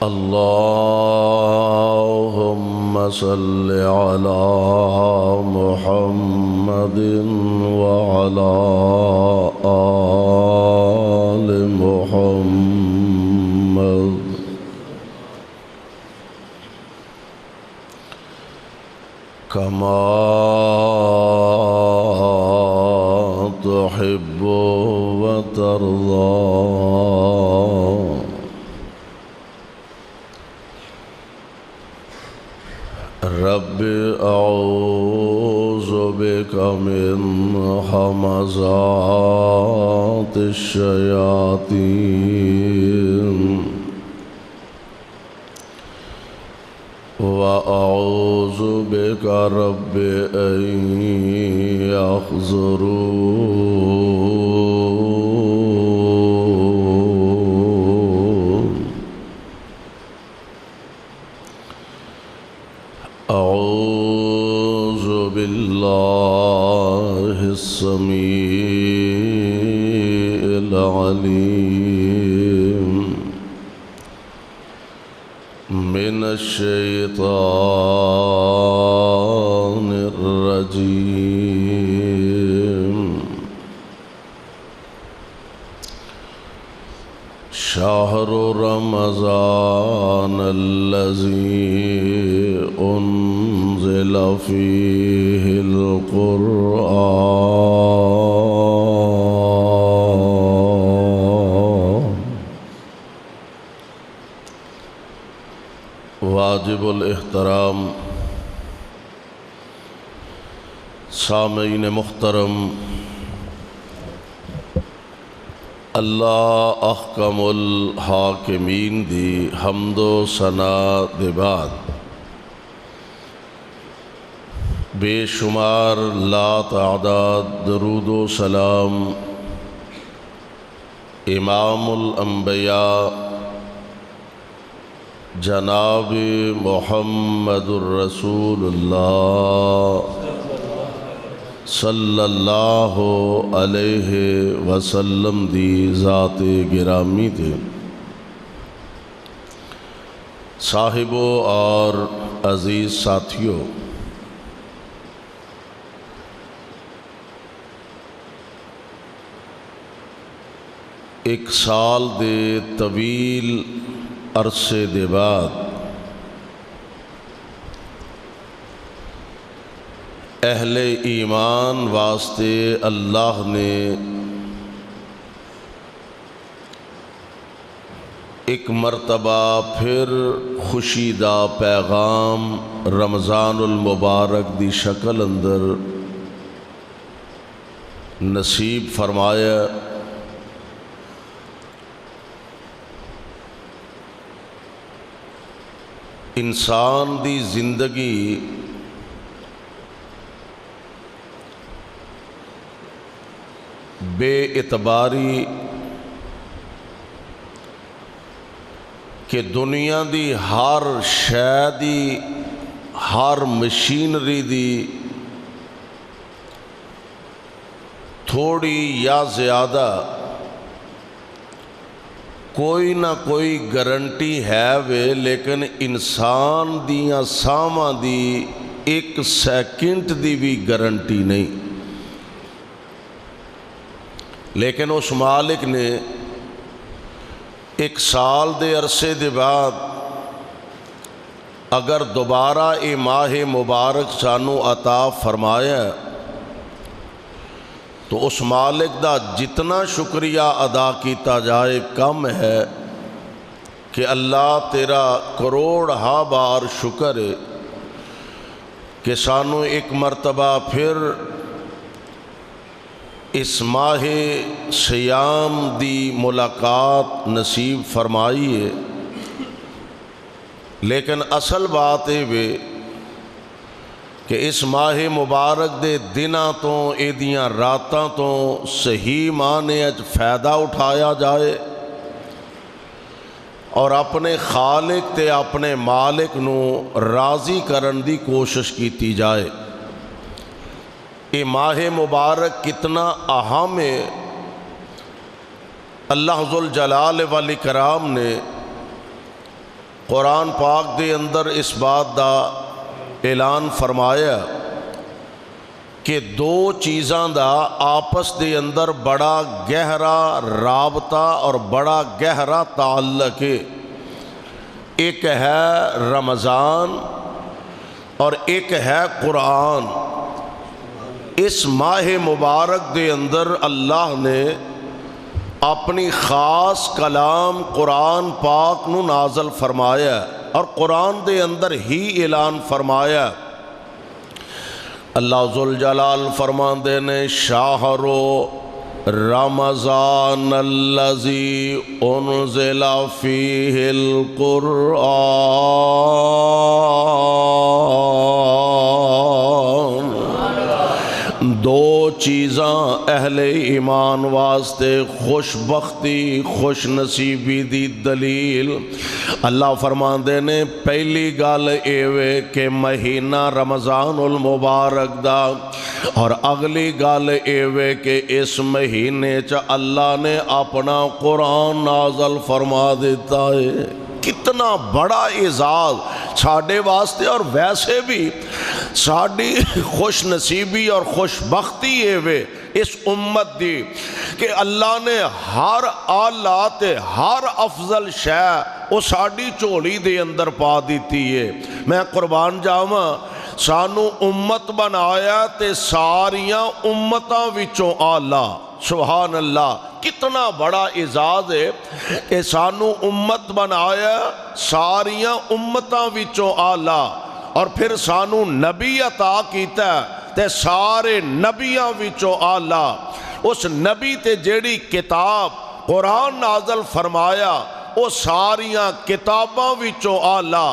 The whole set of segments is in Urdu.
اللهم صل على محمد وعلى آل محمد كما تحب وترضى. رب أعوذ بك من همزات الشياطين وأعوذ بك رب أن يحضرون. أعوذ بالله السميع العليم من الشيطان الرجيم. شهر رمضان الذي أنزل فيه القرآن. واجب الاحترام سامعین محترم، اللہ احکم الحاکمین دی حمد و ثنا دے بعد بے شمار لا تعداد درود و سلام امام الانبیاء جناب محمد الرسول اللہ صلی اللہ علیہ وسلم دی ذات گرامی تے صاحبوں اور عزیز ساتھیوں، ایک سال دے طویل عرصے دے بعد اہل ایمان واسطے اللہ نے ایک مرتبہ پھر خوشی دا پیغام رمضان المبارک دی شکل اندر نصیب فرمایا۔ انسان دی زندگی بے اعتباری کہ دنیا دی ہر شے دی، ہر مشینری دی تھوڑی یا زیادہ کوئی نہ کوئی گارنٹی ہے وے، لیکن انسان دیاں ساواں دی ایک سیکنڈ دی بھی گارنٹی نہیں۔ لیکن اس مالک نے ایک سال دے عرصے دے بعد اگر دوبارہ اے ماہ مبارک سانو عطا فرمایا تو اس مالک دا جتنا شکریہ ادا کیتا جائے کم ہے کہ اللہ تیرا کروڑ ہا بار شکر ہے کہ سانو ایک مرتبہ پھر اس ماہ سیام دی ملاقات نصیب فرمائی ہے۔ لیکن اصل بات ہے کہ اس ماہ مبارک دے دناں تو ایدیاں راتاں تو صحیح معنی اچ فائدہ اٹھایا جائے اور اپنے خالق تے اپنے مالک نو راضی کرن دی کوشش کیتی جائے۔ یہ ماہ مبارک کتنا اہم ہے۔ اللہ ذوالجلال والاکرام نے قرآن پاک دے اندر اس بات دا اعلان فرمایا کہ دو چیزاں دا آپس دے اندر بڑا گہرا رابطہ اور بڑا گہرا تعلق ہے۔ ایک ہے رمضان اور ایک ہے قرآن۔ اس ماہ مبارک دے اندر اللہ نے اپنی خاص کلام قرآن پاک نو نازل فرمایا اور قرآن دے اندر ہی اعلان فرمایا۔ اللہ ذوالجلال فرماندے نے شہر رمضان الذی انزل فیہ القرآن، دو چیزاں اہل ایمان واسطے خوش بختی خوش نصیبی دی دلیل۔ اللہ فرماندے نے پہلی گل ایوے کہ مہینہ رمضان المبارک دا، اور اگلی گل ایوے کہ اس مہینے چ اللہ نے اپنا قرآن نازل فرما دیتا ہے۔ کتنا بڑا اعزاز ساڈے واسطے، اور ویسے بھی ساڈی خوش نصیبی اور خوش بختی ہے اس امت دی کہ اللہ نے ہر آلات ہر افضل شے وہ ساڈی جھولی دے اندر پا دیتی ہے۔ میں قربان جاواں سانو امت بنایا تے ساریاں امتاں وچوں آلہ، سبحان اللہ، کتنا بڑا اعزاز ہے کہ سانو امت بنایا ساریاں امتاں وچوں آلہ، اور پھر سانو نبی عطا کیتا تے سارے نبیاں وچوں آلہ۔ اس نبی تے جیڑی کتاب قرآن نازل فرمایا وہ ساریاں کتاباں وچوں آلہ۔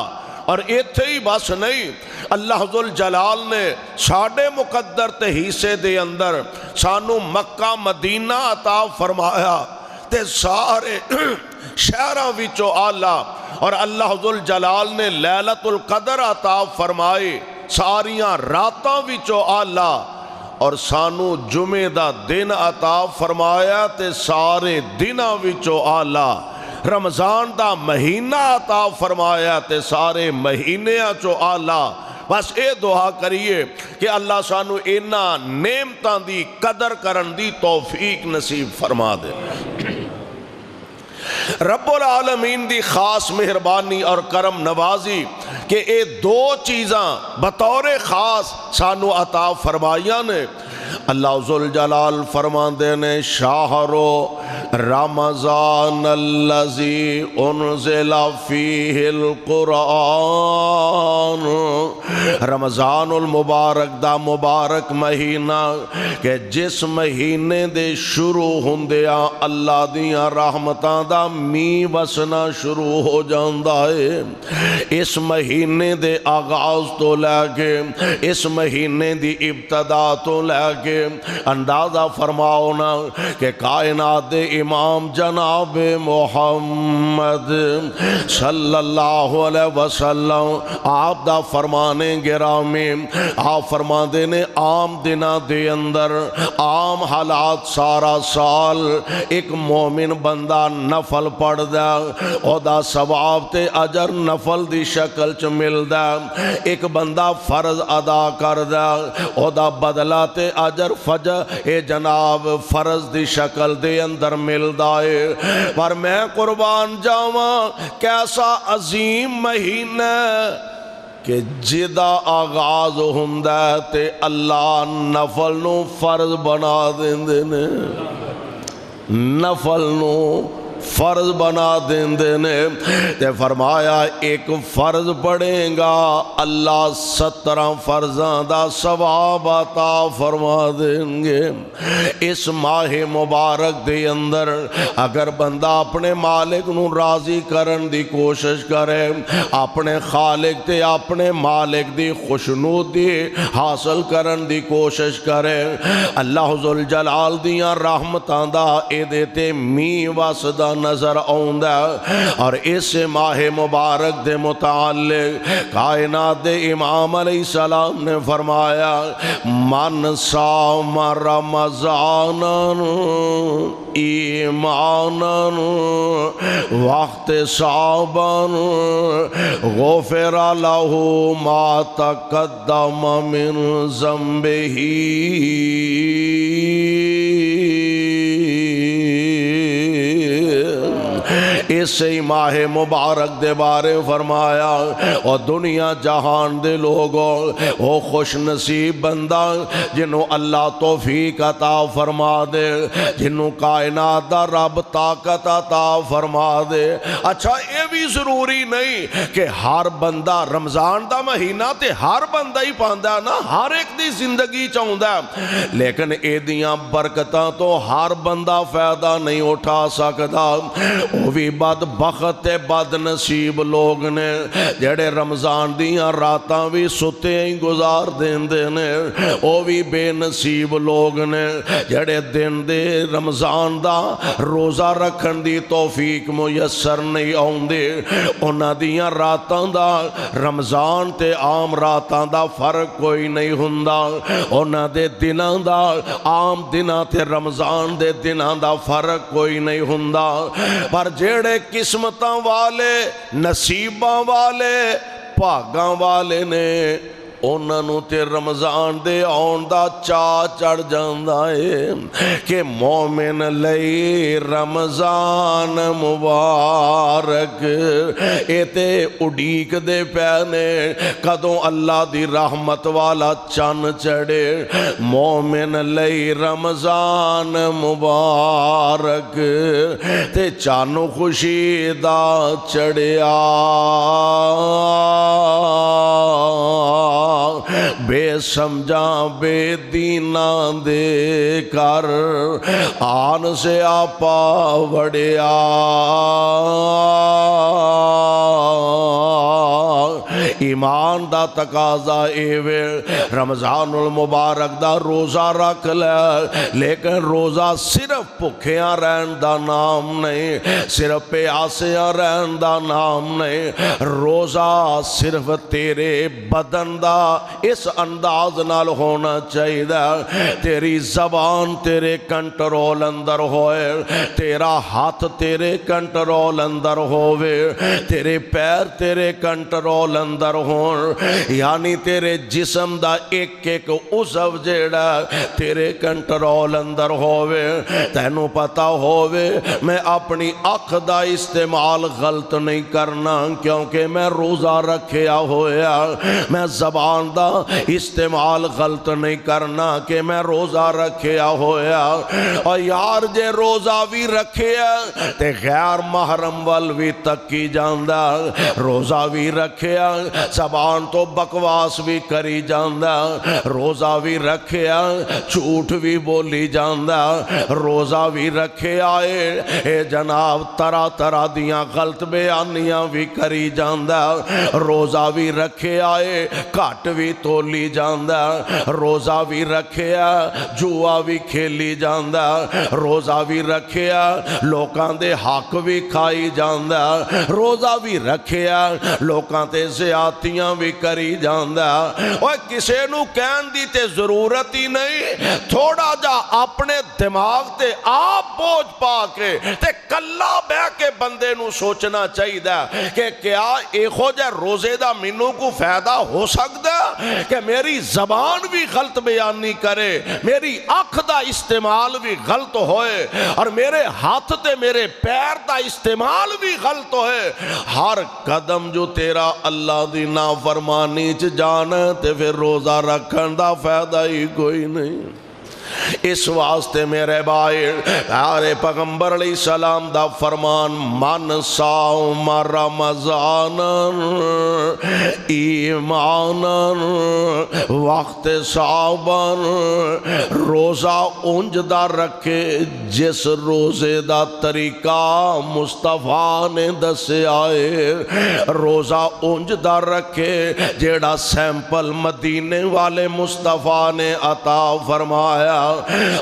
اور ایتھے ہی بس نہیں، اللہ ذوالجلال نے ساڑھے مقدر تے حصے دے اندر سانو مکہ مدینہ عطا فرمایا تے سارے شہراں وچوں آلہ، اور اللہ ذوالجلال نے لیلۃ القدر عطا فرمائی ساریاں راتاں وچوں آلہ، اور سانو جمعہ دا دن عطا فرمایا تے سارے دناں وچوں آلہ، رمضان دا مہینہ عطا فرمایا تے سارے مہینیاں چو آلہ۔ بس اے دعا کریے کہ اللہ سانو اینا نعمتاں دی قدر کرن دی توفیق نصیب فرما دے۔ رب العالمین دی خاص مہربانی اور کرم نوازی کہ اے دو چیزاں بطور خاص سانو عطا فرمائیاں نے۔ اللہ ذوالجلال فرماندے نے شہر رمضان الذی انزل فیہ القرآن، رمضان المبارک دا مبارک مہینہ کہ جس مہینے دے شروع ہوندیاں اللہ دیاں رحمتاں دا می وسنا شروع ہو جاندا ہے۔ اس مہینے دے آغاز تو لے کے اس مہینے دی ابتدا تو لے کے اندازہ فرماؤ نا کہ کائنات دے امام جناب محمد صلی اللہ علیہ وسلم آپ دا فرمانے گرامی، آپ فرماندے نے عام دنہ دے اندر عام حالات سارا سال ایک مومن بندہ نفل پڑھ دا او دا ثواب تے اجر نفل دی شکل چ مل دا، ایک بندہ فرض ادا کر دا او دا بدلہ تے اجر فجر جناب فرض دی شکل دے اندر ملدا ہے۔ پر میں قربان جاواں کیسا عظیم مہینہ کہ جدا آغاز ہوندا تے اللہ نفل نو فرض بنا دیندے نے، نفل نو فرض بنا دیندے نے تے فرمایا ایک فرض پڑھیں گا اللہ 17 فرضاں دا ثواب عطا فرما دیں گے۔ اس ماہ مبارک دے اندر اگر بندہ اپنے مالک نو راضی کرن دی کوشش کرے، اپنے خالق تے اپنے مالک دی خوشنودی حاصل کرن دی کوشش کرے، اللہ ذوالجلال دیاں رحمتاں دا اے دیتے می واسدہ نظر آؤندا اور اس ماہ مبارک دے متعلق کائنات دے امام علیہ السلام نے فرمایا من صام رمضان ایمانن واحتسابا غفر له ما تقدم من ذنبه اسی ماہ مبارک دے بارے فرمایا اور دنیا جہان دے لوگوں وہ خوش نصیب بندہ جنہوں اللہ توفیق عطا فرما دے، جنہوں کائنات دا رب طاقت عطا فرما دے۔ اچھا یہ بھی ضروری نہیں کہ ہر بندہ رمضان دا مہینہ تے ہر بندہ ہی پاندہ نا، ہر ایک دی زندگی چاہندہ، لیکن اے دیاں برکتاں تو ہر بندہ فائدہ نہیں اٹھا سکتا۔ وہ بھی بدبخت بد نصیب لوگ نے جڑے رمضان دیاں راتاں بھی ستے ہی گزار دیندے نے، وہ بھی بے نصیب لوگ نے جڑے دن دے رمضان دا روزہ رکھن دی توفیق میسر نہیں آؤندے، انہاں دیاں راتاں دا رمضان تے عام راتاں دا فرق کوئی نہیں ہوندا، انہاں دے دناں دا عام دناں تے رمضان دے دناں دا فرق کوئی نہیں ہوندا، پر جڑے قسمتاں والے نصیباں والے بھاگاں والے نے انہوں تے رمضان دے آن دا چاہ چڑھ جاندہ ہے کہ مومن لئی رمضان مبارک ایتے اڈیک دے پینے کدوں اللہ دی رحمت والا چن چڑھے، مومن لئی رمضان مبارک تے چانو خوشی دا چڑھیا بے سمجھا بے دینہ دے کر آن سے آپا وڑیا، ایمان دا تقاضا ایوے رمضان المبارک دا روزہ رکھ لے، لیکن روزہ صرف بھکھیاں رہن دا نام نہیں، صرف پیاسیاں رہن دا نام نہیں، روزہ صرف تیرے بدن دا اس انداز نال ہونا چاہیے، تیری زبان تیرے کنٹرول اندر ہوئے، تیرا ہاتھ تیرے کنٹرول اندر ہوئے، تیرے پیر تیرے کنٹرول اندر ہون، یعنی تیرے جسم دا ایک ایک عضو جیڑا تیرے کنٹرول اندر ہوئے، تینوں پتا ہوئے میں اپنی اکھ دا استعمال غلط نہیں کرنا کیونکہ میں روزہ رکھیا ہویا، میں زبان دا استعمال غلط نہیں کرنا کہ میں روزہ رکھیا ہویا، اور یار جے روزہ بھی رکھیا تے غیر محرم وال بھی تکی جاندہ، روزہ بھی رکھیا زبان تو بکواس بھی کری جاندہ، روزہ بھی رکھیا جھوٹ بھی بولی جاندہ، روزہ بھی رکھیا اے جناب طرح طرح دیاں غلط بیانیاں بھی کری جاندہ، روزہ بھی رکھیا گھٹ بھی تولی جاندہ، روزہ بھی رکھیا جوا بھی کھیلی جاندہ، روزہ بھی رکھیا لوکاں دے حق بھی کھائی جاندہ، روزہ بھی رکھیا لوکاں تے زیادتیاں بھی کری جاندہ، اور کسے نو کہن دی تے ضرورت ہی نہیں، تھوڑا جا اپنے دماغ تے آپ بوجھ پا کے تے کلا بے کے بندے نو سوچنا چاہیے کہ کیا ایک ہو جائے روزے دا منو کو فائدہ ہو سکتا کہ میری زبان بھی غلط بیانی کرے، میری آنکھ دا استعمال بھی غلط ہوئے، اور میرے ہاتھ تے میرے پیر دا استعمال بھی غلط ہوئے، ہر قدم جو تیرا اللہ دی نافرمانی چ جانا تے پھر روزہ رکھن دا فائدہ ہی کوئی نہیں۔ اس واسطے میرے بھائی پیارے پیغمبر علیہ السلام دا فرمان من صام رمضان ایمانا واحتسابا، روزہ اونج دا رکھے جس روزے دا طریقہ مصطفیٰ نے دسے آئے، روزہ اونج دا رکھے جیڑا سیمپل مدینے والے مصطفیٰ نے عطا فرمایا،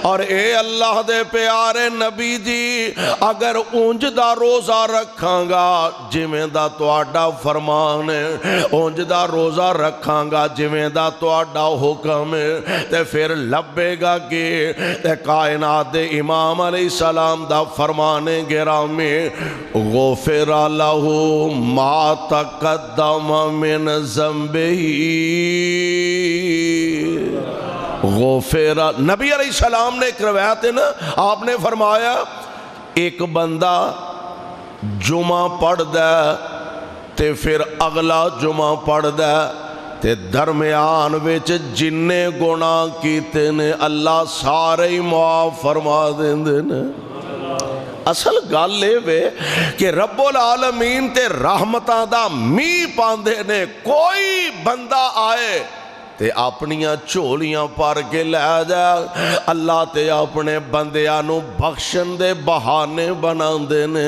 اور اے اللہ دے پیارے نبی جی اگر اونج دا روزہ رکھاں گا جویں دا تواڈا فرمان ہے، اونج دا روزہ رکھاں گا جویں دا تواڈا حکم ہے، تے پھر لبے گا کہ تے کائنات دے امام علیہ السلام دا فرمان گرامی غفر لہ ما تقدم من ذنبہ غفر. نبی علیہ السلام نے ایک روایت ہے نا، آپ نے فرمایا ایک بندہ جمعہ پڑھ دے تے پھر اگلا جمعہ پڑھ دے تے درمیان وچ جننے گناہ کیتے نے اللہ سارے ہی معاف فرما دیندے نے. اصل گل اے وے کہ رب العالمین تے رحمتاں دا می پاندے نے. کوئی بندہ آئے تے اپنیاں چولیاں پر کے لے جا، اللہ تے اپنے بندیانو بخشن دے بہانے بنا دینے.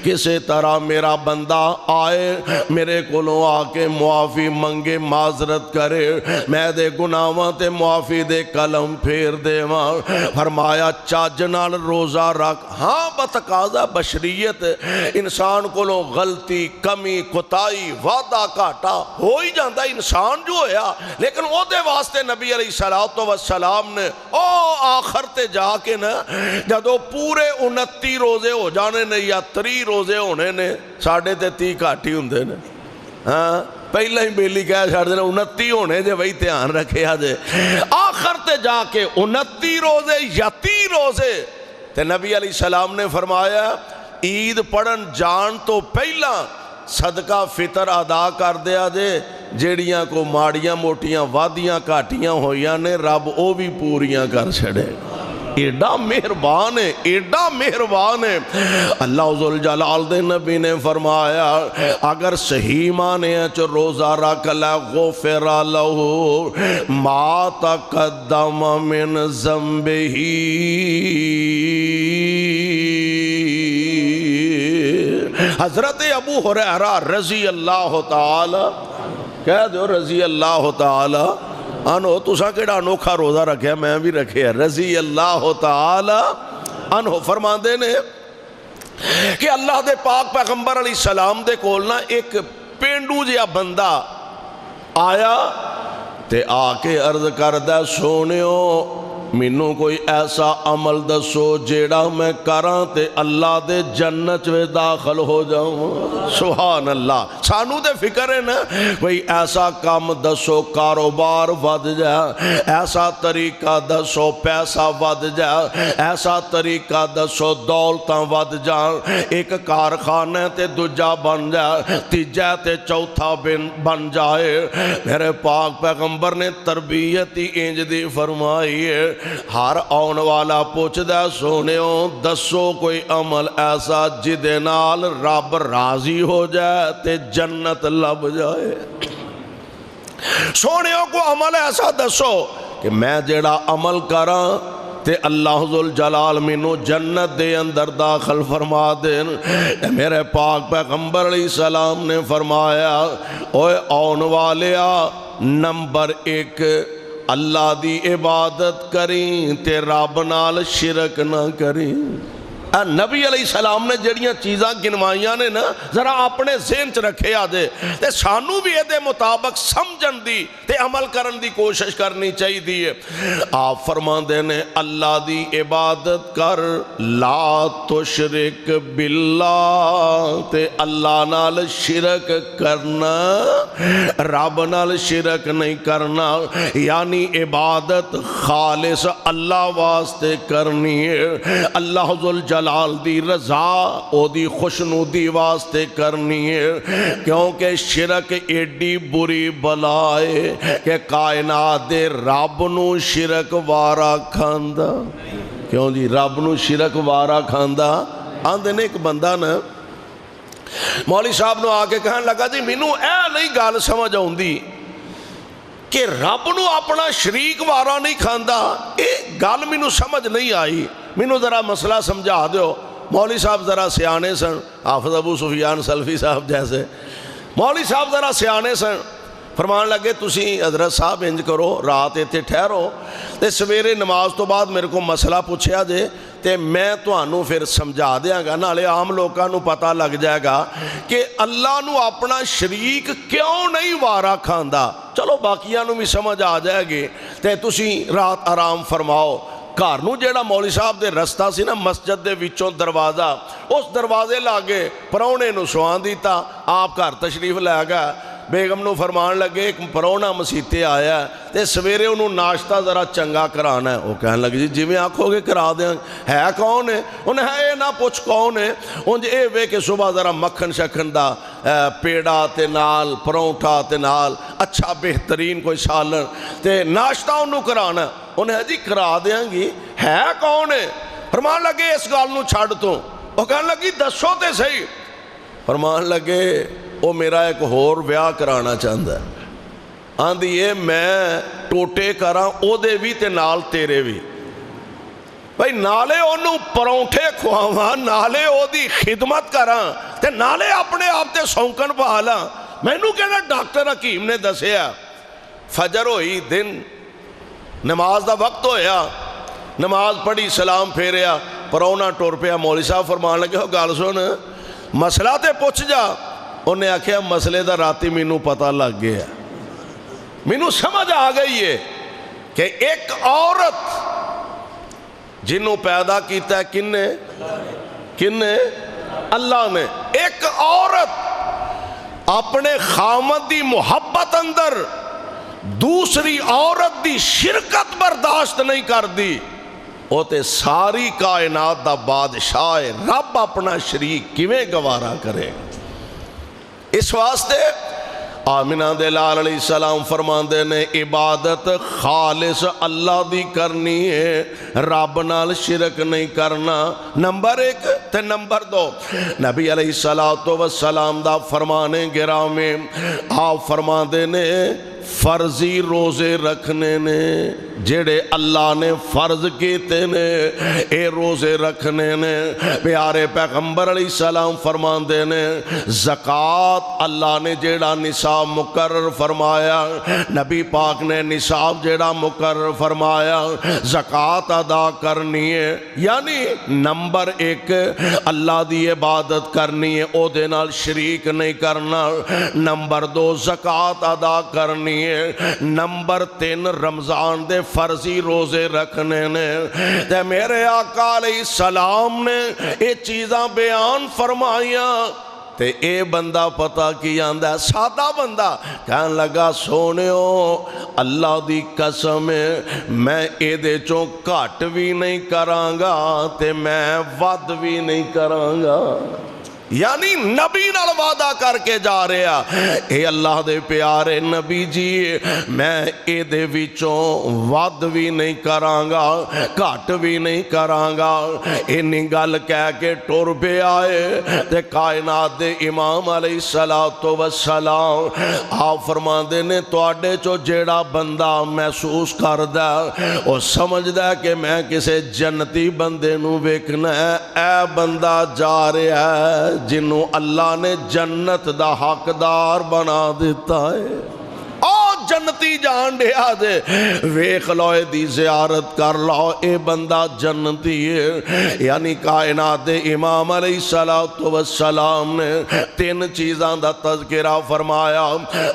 کسے طرح میرا بندہ آئے میرے کولوں آ کے معافی منگے معذرت کرے، میں دے گناہاں تے معافی دے کلم پھیر دے ماں. فرمایا چاج نال روزہ رکھ. ہاں بتقاضا بشریت انسان کولوں غلطی کمی کوتاہی وعدہ گھاٹا ہو ہی جاندا انسان جو ہویا، لیکن او دے واسطے نبی علیہ السلام نے او آخر تے جا کے نا جدو پورے 29 روزے ہو جانے نے یا 30 روزے ہونے نے، ساڑھے تے 30 گھاٹی ہوندے نے. ہاں پہلے ہی بیلی کہہ چھڑ دے 29 ہونے جے وہی دھیان رکھے آجے. آخر تے جا کے 29 روزے یا 30 روزے تے نبی علیہ السلام نے فرمایا عید پڑھن جان تو پہلا صدقہ فطر ادا کر دیا جے، جیڑیاں کو ماڑیاں موٹیاں وادیاں کاٹیاں ہویاں نے رب او بھی پوریاں کر چھڑے. ایڈا مہربان ہے، ایڈا مہربان ہے. اللہ ذوالجلال دے نبی نے فرمایا اگر صحیح مانے چو روزہ رکھ لے غفر لہ ما تقدم من ذنبہ. حضرت ابو ہریرہ رضی اللہ تعالی کہہ دو رضی اللہ تعالی عنہ. تساں کیڑا انوکھا روزہ رکھیا، میں بھی رکھیا. رضی اللہ تعالی عنہ فرماندے نے کہ اللہ دے پاک پیغمبر علیہ السلام دے کولنا ایک پینڈو جیا بندہ آیا تے آ کے عرض کردہ سونیو مینوں کوئی ایسا عمل دسو جیڑا میں کراں تے اللہ دے جنت میں داخل ہو جاؤں. سبحان اللہ. سانو دے فکر ہے نا کوئی ایسا کام دسو کاروبار ود جائے، ایسا طریقہ دسو پیسہ ود جائے، ایسا طریقہ دسو دولتاں ود جائے، ایک کارخانہ تے دوجا بن جائے، تیجا تے چوتھا بن جائے. میرے پاک پیغمبر نے تربیت ہی انج دی فرمائی ہے. ہر آن والا پوچھ دے سونیوں دسو کوئی عمل ایسا جدے نال رب راضی ہو جائے تے جنت لب جائے. سونیوں کو عمل ایسا دسو کہ میں جیڑا عمل کراں تے اللہ ذوالجلال مینوں جنت دے اندر داخل فرما دین. میرے پاک پیغمبر علیہ السلام نے فرمایا اوے آن والیا نمبر 1 اللہ دی عبادت کریں تے رب نال شرک نہ کریں. نبی علیہ السلام نے جڑیاں چیزاں گنوائیاں نے نا ذرا اپنے ذہن چ رکھے آدھے تے سانو بھی یہ دے مطابق سمجھن دی تے عمل کرن دی کوشش کرنی چاہی دیئے. آپ فرمان دینے اللہ دی عبادت کر لا تشرک باللہ تے اللہ نال شرک کرنا، رب نال شرک نہیں کرنا، یعنی عبادت خالص اللہ واسطے کرنی ہے، اللہ ذوالجلال دی رضا او دی خوشنودی واسطے کرنی ہے. کیونکہ شرک ایڈی بری بلائے کہ کائنات دے رب نو شرک وارا کھاندا. کیوں جی رب نو شرک وارا کھاندا؟ آندے نے ایک بندہ نا مولوی صاحب نو آ کے کہنے لگا جی مینوں اے نہیں گل سمجھ آوندی کہ رب نو اپنا شریک وارا نہیں کھاندا. اے گل مینوں سمجھ نہیں آئی، مینوں ذرا مسئلہ سمجھا دیو. مولوی صاحب ذرا سیانے سن، حافظ ابو سفیان سلفی صاحب جیسے مولوی صاحب ذرا سیانے سن. فرمان لگے تسی حضرت صاحب انج کرو رات ایتھے ٹھہرو تے سویرے نماز تو بعد میرے کو مسئلہ پوچھیا جے تے میں تہانوں پھر سمجھا دیاں گا، نالے عام لوگاں نوں پتہ لگ جائے گا کہ اللہ نوں اپنا شریک کیوں نہیں وارا کھاندا۔ چلو باقیاں نوں بھی سمجھ آ جائے گی تے تسی رات آرام فرماؤ۔ گھر نوں جیڑا مولوی صاحب دے رستہ سی نا مسجد دے وچوں دروازہ، اس دروازے لاگے پراؤنے نوں سوان دیتا، آپ گھر تشریف لے گیا۔ بیگم نو فرمان لگے ایک پرونا مسیتے آیا ہے تے سویرے انہوں ناشتہ ذرا چنگا کرانا ہے۔ وہ کہنے لگے جی میں آنکھو گے کرا دیں، ہے کون ہے؟ انہیں ہے نہ پوچھ کون ہے، انج اے وے کہ صبح ذرا مکھن شکھن دا پیڑا تے نال پرونٹھا تے نال اچھا بہترین کوئی سالن تے ناشتہ انہوں کرانا ہے۔ انہیں جی کرا دیں گی، ہے کون ہے؟ فرمان لگے اس گال نو چھاڑ تو۔ وہ کہنے لگی دسو تے صحیح۔ فرمان لگے وہ میرا ایک ہور ویاہ کرانا چاہتا ہے، آندھی ہے میں ٹوٹے کراں او دے بھی تے نال تیرے بھی۔ بھائی نالے انہوں پرونٹھے کھواواں، نالے او دی خدمت کراں تے نالے اپنے آپ تے سونکن پہالاں۔ میں نو کہنا ڈاکٹر حکیم نے دسیا۔ فجر ہوئی دن نماز دا وقت ہویا، نماز پڑھی سلام پھیریا، پرونا ٹور پیا۔ مولوی صاحب فرمان لگے ہو گال سن مسئلہ تے پوچھ جا۔ انہیں آکھیا مسئلے دا راتی مینوں پتہ لگ گیا، مینوں سمجھ آ گئی ہے کہ ایک عورت جنوں پیدا کیتا ہے کن نے اللہ نے، ایک عورت اپنے خامد دی محبت اندر دوسری عورت دی شرکت برداشت نہیں کر دی، وہ تے ساری کائنات دا بادشاہ ہے، رب اپنا شریک کیویں گوارا کرے۔ اس واسطے آمنہ دے لال علیہ السلام فرماندے نے عبادت خالص اللہ دی کرنی ہے، رب نال شرک نہیں کرنا، نمبر ایک۔ تے نمبر دو نبی علیہ السلام دا فرمانے گرامی آپ فرماندے نے فرضی روزے رکھنے نے، جڑے اللہ نے فرض کیتے نے اے روزے رکھنے نے۔ پیارے پیغمبر علیہ السلام فرماندے نے زکوٰۃ اللہ نے جڑا نصاب مقرر فرمایا، نبی پاک نے نصاب جڑا مقرر فرمایا زکوٰۃ ادا کرنی ہے، یعنی نمبر ایک اللہ دی عبادت کرنی ہے، او دے نال شریک نہیں کرنا، نمبر دو زکوٰۃ ادا کرنی ہے، نمبر تین رمضان دے فرضی روزے رکھنے نے۔ تے میرے آقا علیہ السلام نے یہ چیزاں بیان فرمائیاں تے اے بندہ پتہ کی آندہ ہے، سادہ بندہ کہنے لگا سونیو اللہ دی قسم ہے میں اے دے چوں کٹ بھی نہیں کرانگا تے میں ود بھی نہیں کرانگا۔ یعنی نبی نال وعدہ کر کے جا رہا اے اللہ دے پیارے نبی جی میں اے دے وچوں ود بھی نہیں کرانگا گھٹ بھی نہیں کرانگا۔ انہی گل کہہ کے ٹر پہ آئے تے کائنات دے امام علیہ السلام آپ فرماندے نے تواڈے چو جیڑا بندہ محسوس کردا او سمجھدا ہے کہ میں کسے جنتی بندے نو ویکھنا ہے، اے بندہ جا رہا ہے جنہوں اللہ نے جنت دا حقدار بنا دیتا ہے۔ او جنتی جان دیا دے ویکھ لو دی زیارت کر لو اے بندہ جنتی ہے۔ یعنی کائنات دے امام علیہ السلام نے تین چیزاں دا تذکرہ فرمایا۔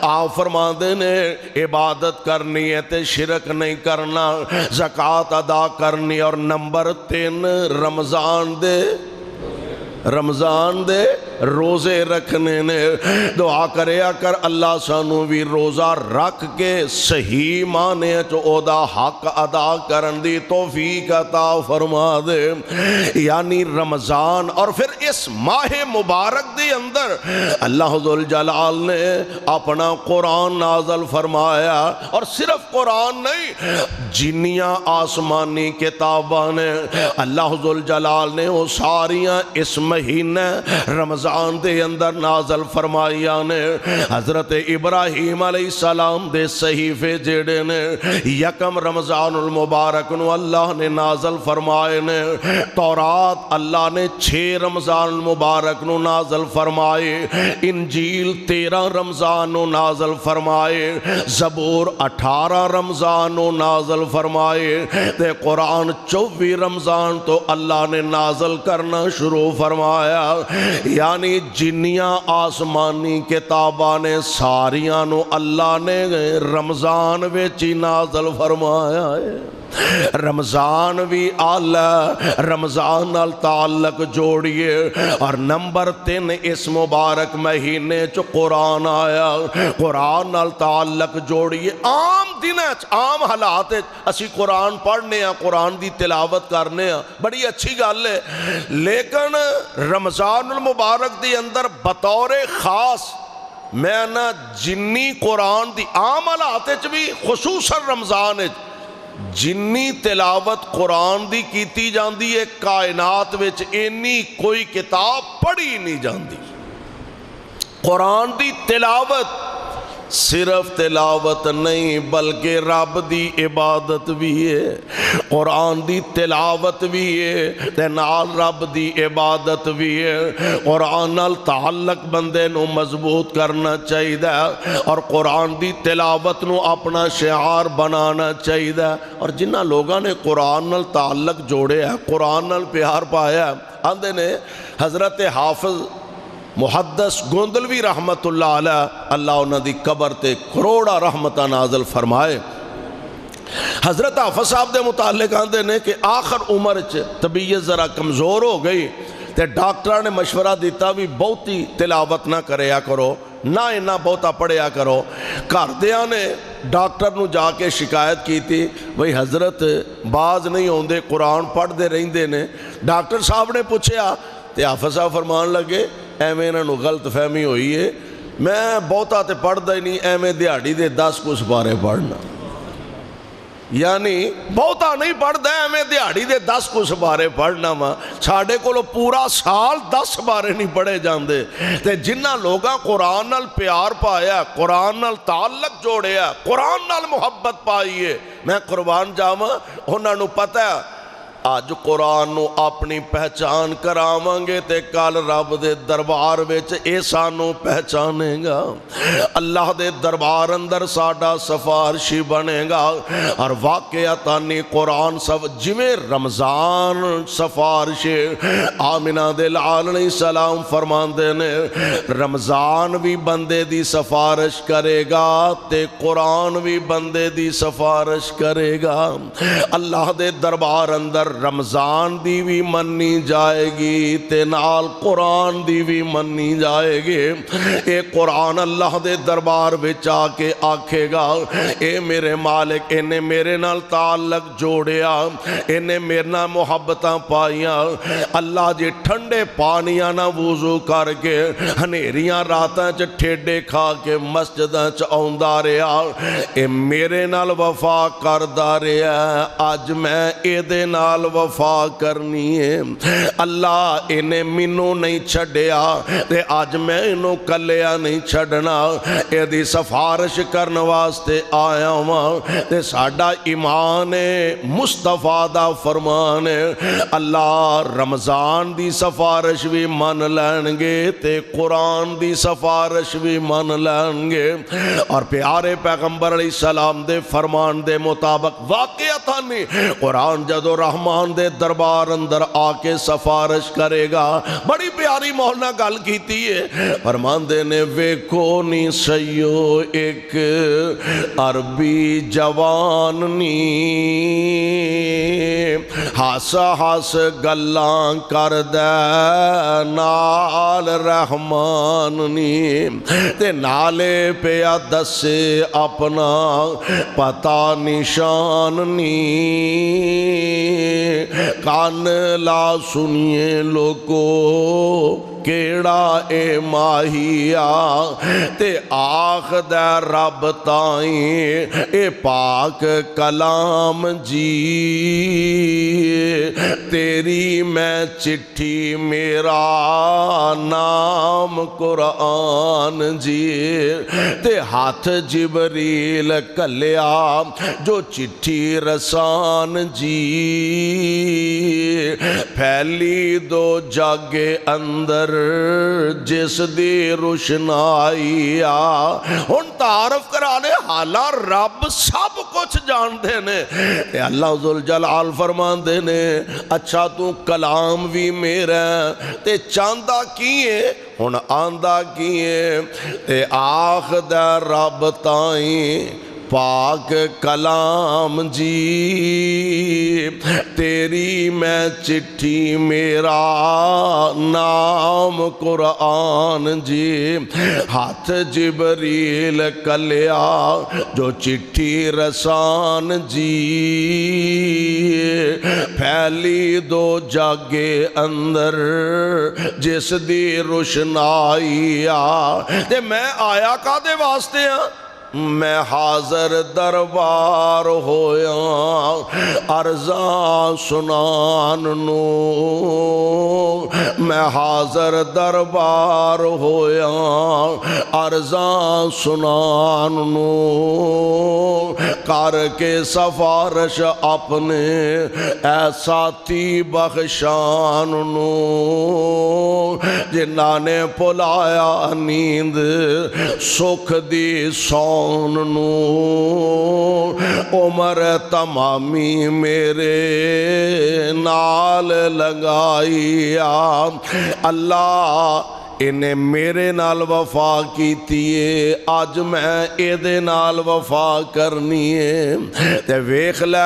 آپ فرماندے نے عبادت کرنی ہے تے شرک نہیں کرنا، زکوٰۃ ادا کرنی، اور نمبر تین رمضان دے روزے رکھنے نے۔ دعا کریا کر اللہ سانو بھی روزہ رکھ کے صحیح معنی چو او دا حق ادا کرن دی توفیق عطا فرما دے۔ یعنی رمضان اور پھر اس ماہ مبارک دے اندر اللہ ذوالجلال نے اپنا قرآن نازل فرمایا، اور صرف قرآن نہیں جنیاں آسمانی کتاباں نے اللہ ذوالجلال نے وہ ساریاں اس مہینہ رمضان رمضان دے اندر نازل فرمائیاں نے۔ حضرت ابراہیم علیہ السلام دے صحیفے جڑے نے یکم رمضان المبارک نو اللہ نے نازل فرمائے نے۔ تورات اللہ نے 6 رمضان المبارک نو نازل فرمائے، انجیل 13 رمضان نو نازل فرمائے، زبور 18 رمضان نو نازل فرمائے، تے قرآن 24 رمضان تو اللہ نے نازل کرنا شروع فرمایا۔ یعنی جنیاں آسمانی کتاباں نے ساریاں نو اللہ نے رمضان وچ نازل فرمایا ہے۔ رمضان بھی آلہ، رمضان نال تعلق جوڑیے، اور نمبر 3 اس مبارک مہینے چ قرآن آیا، قرآن نال تعلق جوڑیے۔ عام دن عام حالات اسی قرآن پڑھنے ہیں، قرآن دی تلاوت کرنے ہیں، بڑی اچھی گل ہے، لیکن رمضان المبارک دی اندر بطور خاص میں نا جنی قرآن دی عام حالات بھی خصوصاً رمضان جنی تلاوت قرآن دی کیتی جاندی ہے کائنات وچ اینی کوئی کتاب پڑھی نہیں جاندی۔ قرآن دی تلاوت صرف تلاوت نہیں بلکہ رب دی عبادت بھی ہے، قرآن دی تلاوت بھی ہے تے نال رب دی عبادت بھی ہے۔ قرآن نال تعلق بندے نو مضبوط کرنا چاہیے اور قرآن دی تلاوت نو اپنا شعار بنانا چاہیے۔ اور جنہ لوگاں نے قرآن نال تعلق جوڑے ہے، قرآن نال پیار پایا، آندے نے حضرت حافظ محدث گوندلوی رحمت اللہ علیہ، اللہ انہاں دی قبر تے کروڑا رحمتہ نازل فرمائے۔ حضرت حافظ صاحب دے متعلق آندے نے کہ آخر عمر طبیعت ذرا کمزور ہو گئی تے ڈاکٹر نے مشورہ دیتا بھی بہتی تلاوت نہ کریا کرو، نہ اینا بہتا پڑھیا کرو۔ گھردیاں نے ڈاکٹر نو جا کے شکایت کی تھی، بھئی حضرت باز نہیں ہوندے، قرآن پڑھ دے رہندے نے۔ ڈاکٹر صاحب نے پوچھیا تے حافظ صاحب فرمان لگے ایویں انہاں نو غلط فہمی ہوئی ہے، میں بہتا تے پڑھدا ہی نہیں، ایویں دیہاڑی دے 10 کچھ بارے پڑھنا، یعنی بہتا نہیں پڑھدا، ایویں دیہاڑی دے 10 کچھ بارے پڑھنا وا، ساڈے کولوں پورا سال 10 بارے نہیں پڑھے جاندے۔ تے جنہ لوگاں قرآن نال پیار پایا، قرآن نال تعلق جوڑیا، قرآن نال محبت پائی ہے، میں قربان جاواں انہاں نو پتہ ہے آج قرآن نو اپنی پہچان کراواں گے تے کل رب دے دربار وچ اے سانو پہچانے گا، اللہ دے دربار اندر ساڈا سفارشی بنے گا۔ اور واقعتاً قرآن جویں رمضان سفارش آمنہ دے لال علیہ السلام فرماندے نے رمضان بھی بندے دی سفارش کرے گا تے قرآن بھی بندے دی سفارش کرے گا۔ اللہ دے دربار اندر رمضان دی بھی منی جائے گی تے نال قرآن دی بھی منی جائے گی۔ اے قرآن اللہ دے دربار وچ آ کے آکھے گا اے میرے مالک انہیں میرے نال تعلق جوڑیا، انہیں میرے نال محبتاں پائیاں، اللہ جی ٹھنڈے پانیاں نہ وضو کر کے ہنیریاں راتاں چ ٹھیڈے کھا کے مسجداں چ آوندا رہیا، اے میرے نال وفا کردا رہیا، اج میں اے دے نال وفا کرنی ہے۔ اللہ انہیں مینوں نہیں چھڑیا تے آج میں انہوں کلیا نہیں چھڑنا، اے دی سفارش کرن واسطے آیا ہوں تے ساڈا ایمان مصطفیٰ دا فرمان ہے۔ اللہ رمضان دی سفارش بھی من لین گے تے قرآن دی سفارش بھی من لین گے، اور پیارے پیغمبر علیہ السلام دے فرمان دے مطابق واقعتاً قرآن جدو رحمان دے دربار اندر آ کے سفارش کرے گا۔ بڑی پیاری مولانا گل کیتی ہے، فرماندے نے ویکھو نی سیو ایک عربی جوان نی ہس ہس گلاں کردے نال رحمان نی تے نالے پیا دسے اپنا پتا نشان نی، کان لا سنیے لوگو کیڑا اے ماہیا تے آخدہ رب تائیں اے پاک کلام جی تیری میں چٹھی میرا نام قرآن جی تے ہاتھ جبریل کلیا جو چٹھی رسان جی پھیلی دو جگ اندر جس دی روشنائی ہن تعارف کرانے حالا رب سب کچھ جان دے نے تے اللہ ذوالجلال فرمان دے نے اچھا تو کلام بھی میرا تے چاندہ کیے ہن آندہ کیے تے آخدہ رب تائیں پاک کلام جی تیری میں چٹھی میرا نام قرآن جی ہاتھ جبریل کلیا جو چٹھی رسان جی پھیلی دو جگ اندر جس دی روشنائی تے میں آیا کا دے واسطے ہاں میں حاضر دربار ہویا عرضاں سنان نو میں حاضر دربار ہویا عرضاں سنان نو کر کے سفارش اپنے اے ساتھی بخشان نو جنہاں نے پلایا نیند سکھ دی سون نو عمر تمامی میرے نال لگائی اللہ انہیں میرے نال وفا کیتی ہے آج میں ایدے نال وفا کرنی ہے تے ویکھ لے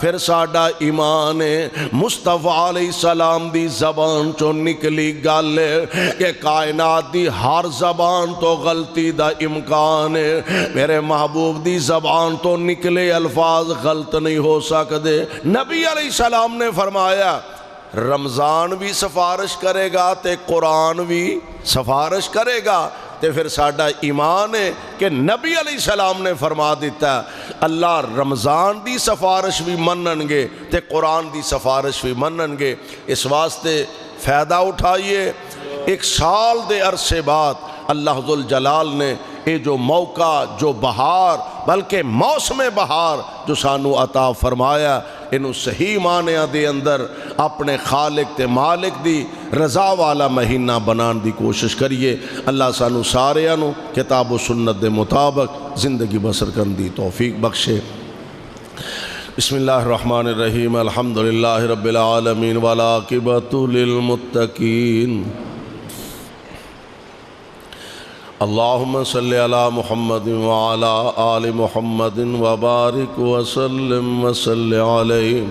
پھر ساڈا ایمان ہے مصطفیٰ علیہ السلام دی زبان چو نکلی گل ہے کہ کائنات دی ہر زبان تو غلطی دا امکان ہے میرے محبوب دی زبان تو نکلے الفاظ غلط نہیں ہو سکتے نبی علیہ السلام نے فرمایا رمضان بھی سفارش کرے گا تے قرآن بھی سفارش کرے گا تے پھر ساڈا ایمان ہے کہ نبی علیہ السلام نے فرما دیتا ہے اللہ رمضان دی سفارش بھی منن گے تے قرآن دی سفارش بھی منن گے اس واسطے فائدہ اٹھائیے ایک سال دے عرصے بعد اللہ ذوالجلال نے یہ جو موقع جو بہار بلکہ موسم بہار جو سانو عطا فرمایا انہوں صحیح معنیٰ دے اندر اپنے خالق تے مالک دی رضا والا مہینہ بنان دی کوشش کریے اللہ سانو سارے انہوں کتاب و سنت دے مطابق زندگی بسر کرن دی توفیق بخشے بسم اللہ الرحمن الرحیم الحمدللہ رب العالمین والعاقبۃ للمتقین اللہم صلی علی محمد وعلا آل محمد وبارک وسلم وصلی علیہ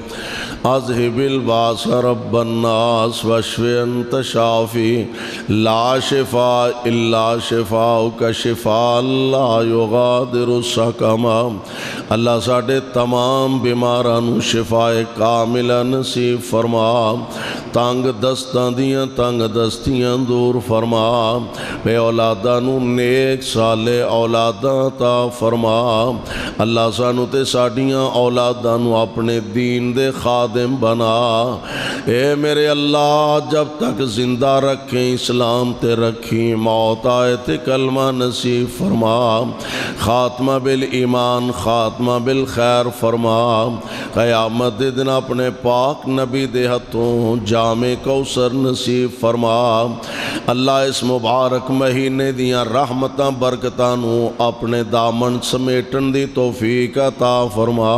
اذہب الباس رب الناس واشف انت شافی لا شفاء الا شفاؤک شفاء لا یغادر سقما اللہ ساڑھے تمام بیماران شفاء کاملہ نصیب فرما تنگ دستاں دیاں تنگ دستیاں دور فرما بے اولادانو نیک سالے اولاداں تا فرما اللہ سانو تے ساڑیاں اولادانو اپنے دین دے خادم بنا اے میرے اللہ جب تک زندہ رکھیں اسلام تے رکھیں موت آئے تے کلمہ نصیب فرما خاتمہ بالایمان خاتمہ بالخیر فرما قیامت دن اپنے پاک نبی دے ہتھوں جامع کوثر نصیب فرما اللہ اس مبارک مہینے دیاں رحمتاں برکتانوں اپنے دامن سمیٹن دی توفیق عطا فرما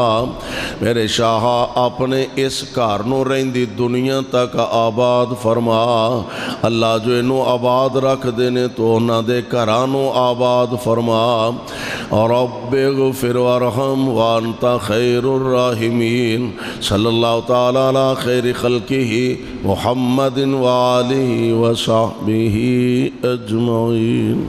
میرے شاہ اپنے اس کارنوں رہندی دنیا تک آباد فرما اللہ جو انہوں آباد رکھ دینے تو نہ دے کرانوں آباد فرما رب اغفر وارحم وانت خیر الراحمین صلی اللہ تعالی علی خیر خلقہ محمد وآلہ وصحبہ اجمعین